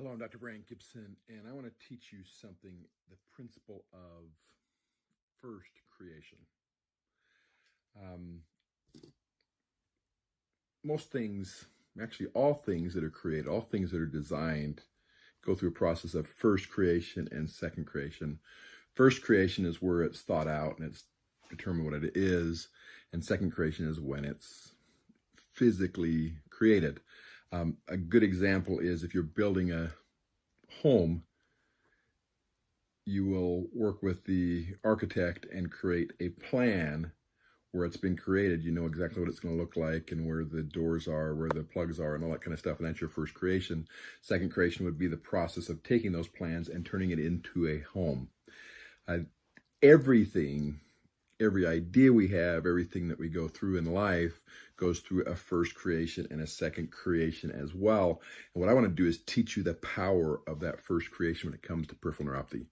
Hello, I'm Dr. Brandt Gibson, and I want to teach you something, the principle of first creation. Most things, actually all things that are created, all things that are designed, go through a process of first creation and second creation. First creation is where it's thought out and it's determined what it is, and second creation is when it's physically created. A good example is if you're building a home, you will work with the architect and create a plan where it's been created. You know exactly what it's going to look like and where the doors are, where the plugs are, and all that kind of stuff. And that's your first creation. Second creation would be the process of taking those plans and turning it into a home. Every idea we have, everything that we go through in life goes through a first creation and a second creation as well. And what I want to do is teach you the power of that first creation when it comes to peripheral neuropathy.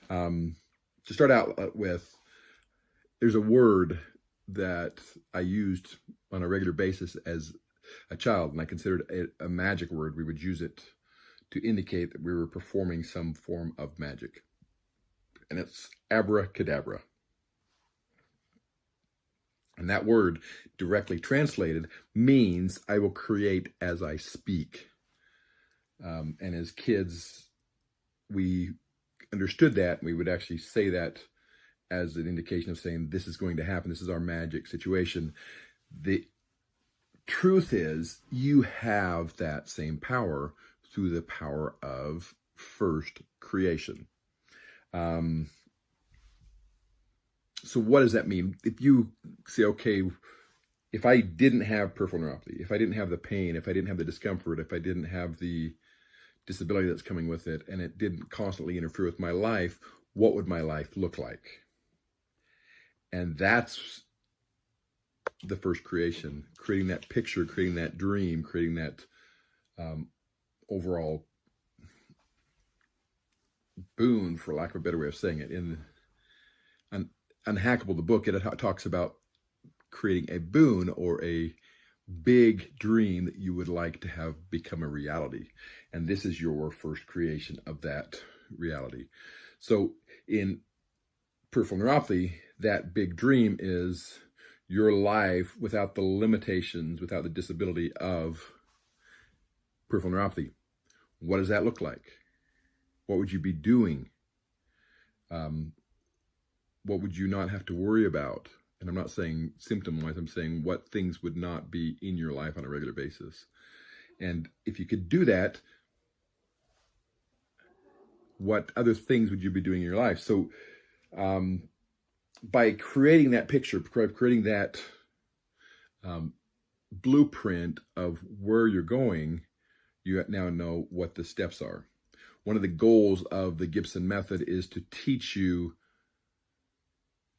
To start out with, there's a word that I used on a regular basis as a child, and I considered it a magic word. We would use it to indicate that we were performing some form of magic. And it's abracadabra. And that word, directly translated, means I will create as I speak. And as kids, we understood that, and we would actually say that as an indication of saying, this is going to happen, this is our magic situation. The truth is, you have that same power through the power of first creation. So what does that mean? If you say, okay, if I didn't have peripheral neuropathy, if I didn't have the pain, if I didn't have the discomfort, if I didn't have the disability that's coming with it, and it didn't constantly interfere with my life, what would my life look like? And that's the first creation, creating that picture, creating that dream, creating that overall boon, for lack of a better way of saying it. In Unhackable, the book, it talks about creating a boon or a big dream that you would like to have become a reality. And this is your first creation of that reality. So in peripheral neuropathy, that big dream is your life without the limitations, without the disability of peripheral neuropathy. What does that look like? What would you be doing? What would you not have to worry about? And I'm not saying symptom-wise, I'm saying what things would not be in your life on a regular basis. And if you could do that, what other things would you be doing in your life? So by creating that picture, creating that blueprint of where you're going, you now know what the steps are. One of the goals of the Gibson method is to teach you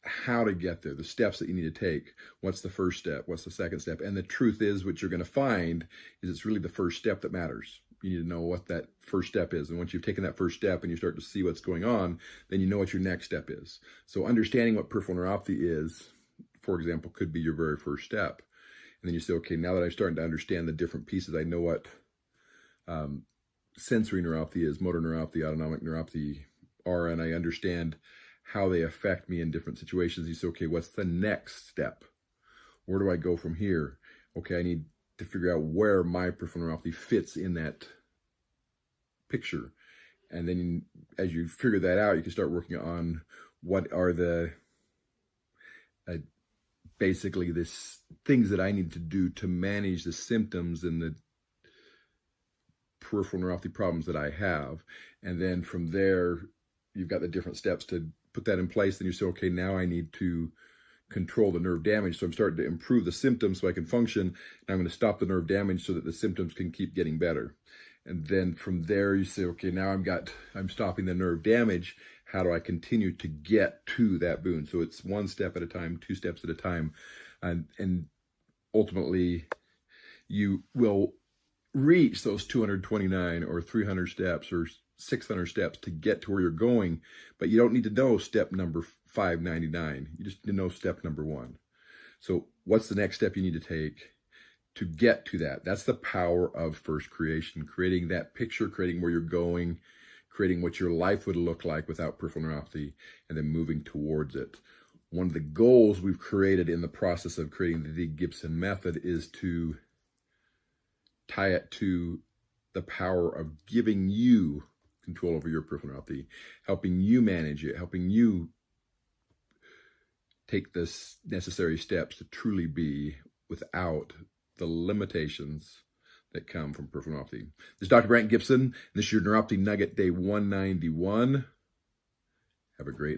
how to get there, the steps that you need to take. What's the first step? What's the second step? And the truth is, what you're going to find is it's really the first step that matters. You need to know what that first step is. And once you've taken that first step and you start to see what's going on, then you know what your next step is. So understanding what peripheral neuropathy is, for example, could be your very first step. And then you say, okay, now that I'm starting to understand the different pieces, I know what sensory neuropathy is, motor neuropathy, autonomic neuropathy are, and I understand how they affect me in different situations. You say, okay, what's the next step? Where do I go from here? Okay, I need to figure out where my peripheral neuropathy fits in that picture. And then as you figure that out, you can start working on what are the, basically this things that I need to do to manage the symptoms and the peripheral neuropathy problems that I have. And then from there, you've got the different steps to put that in place. Then you say, okay, now I need to control the nerve damage. So I'm starting to improve the symptoms so I can function. And I'm going to stop the nerve damage so that the symptoms can keep getting better. And then from there you say, okay, now I'm stopping the nerve damage. How do I continue to get to that boon? So it's one step at a time, two steps at a time. And ultimately you will reach those 229 or 300 steps or 600 steps to get to where you're going, but you don't need to know step number 599. You just need to know step number 1. So what's the next step you need to take to get to that. That's the power of first creation, creating that picture, creating where you're going, creating what your life would look like without peripheral neuropathy, and then moving towards it. One of the goals we've created in the process of creating the Gibson method is to tie it to the power of giving you control over your peripheral neuropathy, helping you manage it, helping you take the necessary steps to truly be without the limitations that come from peripheral neuropathy. This is Dr. Brandt Gibson, and this is your Neuropathy Nugget, day 191. Have a great night.